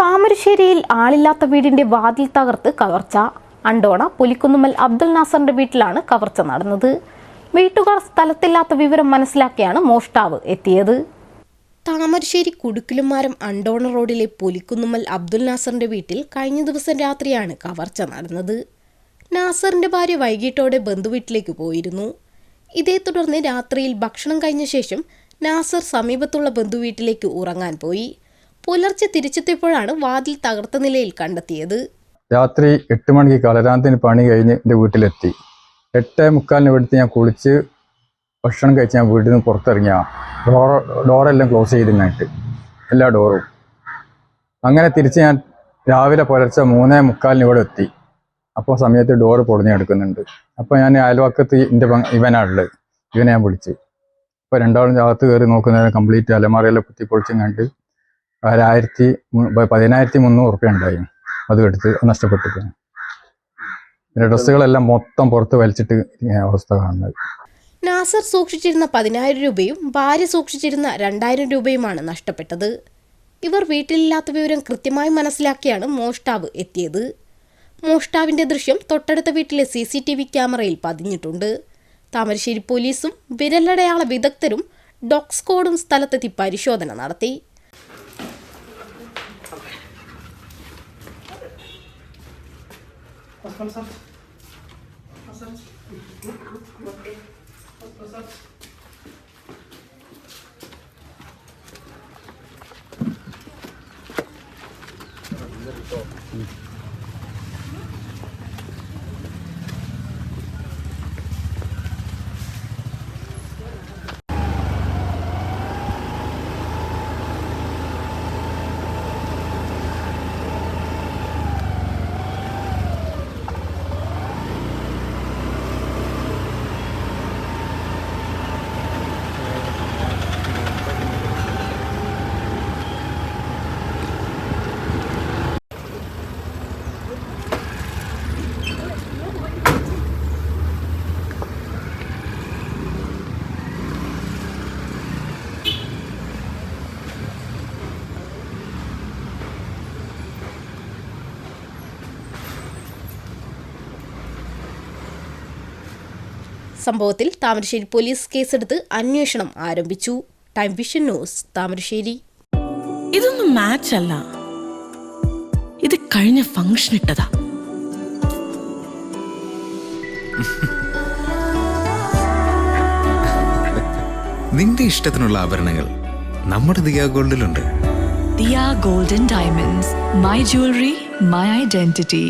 താമരശ്ശേരിയിൽ ആളില്ലാത്ത വീടിന്റെ വാതിൽ തകർത്ത് കവർച്ച. അണ്ടോണ പുലിക്കുന്നുമ്മൽ അബ്ദുൽ നാസറിന്റെ വീട്ടിലാണ് കവർച്ച നടന്നത്. വീട്ടുകാർ സ്ഥലത്തില്ലാത്ത വിവരം മനസ്സിലാക്കിയാണ് മോഷ്ടാവ് എത്തിയത്. താമരശ്ശേരി കുടുക്കിലുമാരം അണ്ടോണ റോഡിലെ പുലിക്കുന്നുമ്മൽ അബ്ദുൽ നാസറിന്റെ വീട്ടിൽ കഴിഞ്ഞ ദിവസം രാത്രിയാണ് കവർച്ച നടന്നത്. നാസറിന്റെ ഭാര്യ വൈകിട്ടോടെ ബന്ധുവീട്ടിലേക്ക് പോയിരുന്നു. ഇതേ തുടർന്ന് രാത്രിയിൽ ഭക്ഷണം കഴിഞ്ഞ ശേഷം നാസർ സമീപത്തുള്ള ബന്ധുവീട്ടിലേക്ക് ഉറങ്ങാൻ പോയി. പുലർച്ചെ തിരിച്ചെത്തിയപ്പോഴാണ് വാതിൽ തകർത്ത നിലയിൽ കണ്ടെത്തിയത്. രാത്രി 8 മണിക്ക് കലരാന്തിന് പണി കഴിഞ്ഞ് എൻ്റെ വീട്ടിലെത്തി. 8:45 ഇവിടുത്തെ ഞാൻ കുളിച്ച് ഭക്ഷണം കഴിച്ച് ഞാൻ വീട്ടിൽ നിന്ന് പുറത്തിറങ്ങിയ ഡോറെല്ലാം ക്ലോസ് ചെയ്തിട്ട് എല്ലാ ഡോറും. അങ്ങനെ തിരിച്ച് ഞാൻ രാവിലെ പുലർച്ചെ 3:45 ഇവിടെ എത്തി. അപ്പോൾ സമയത്ത് ഡോറ് പൊളിഞ്ഞ് കിടക്കുന്നുണ്ട്. അപ്പോൾ ഞാൻ അയൽവക്കത്ത് ഇവനാണുള്ളത്, ഇവനെ ഞാൻ വിളിച്ച്. അപ്പോൾ രണ്ടാളും അകത്ത് കയറി നോക്കുന്നതിന് കംപ്ലീറ്റ് അലമാറയെല്ലാം കുത്തിപ്പൊളിച്ചും കണ്ട് 10,300 ഉറുപ്പ്യ ഉണ്ടായി. അത് എടുത്ത് നഷ്ടപ്പെട്ടിരിക്കുന്നു. പിന്നെ ഡ്രസ്സുകളെല്ലാം മൊത്തം പുറത്ത് വലിച്ചിട്ട് അവസ്ഥ കാണുന്നത്. നാസർ സൂക്ഷിച്ചിരുന്ന 10,000 രൂപയും ഭാര്യ സൂക്ഷിച്ചിരുന്ന 2,000 രൂപയുമാണ് നഷ്ടപ്പെട്ടത്. ഇവർ വീട്ടിലില്ലാത്ത വിവരം കൃത്യമായി മനസ്സിലാക്കിയാണ് മോഷ്ടാവ് എത്തിയത്. മോഷ്ടാവിന്റെ ദൃശ്യം തൊട്ടടുത്ത വീട്ടിലെ CCTV ക്യാമറയിൽ പതിഞ്ഞിട്ടുണ്ട്. താമരശ്ശേരി പോലീസും വിരലടയാള വിദഗ്ധരും ഡോഗ് സ്ക്വാഡും സ്ഥലത്തെത്തി പരിശോധന നടത്തി. സംഭവത്തിൽ താമരശ്ശേരി പോലീസ് കേസെടുത്ത് അന്വേഷണം ആരംഭിച്ചു. Time vision news, Thamarassery. ഇതൊന്നും മാച്ച് അല്ല, ഇത് കഴിഞ്ഞ ഫംഗ്ഷൻ ഇട്ടതാ. നിന്റെ ഇഷ്ടത്തിനുള്ള ആഭരണങ്ങൾ നമ്മുടെ ദിയ ഗോൾഡിലുണ്ട്. Diya golden diamonds, my jewellery, my identity.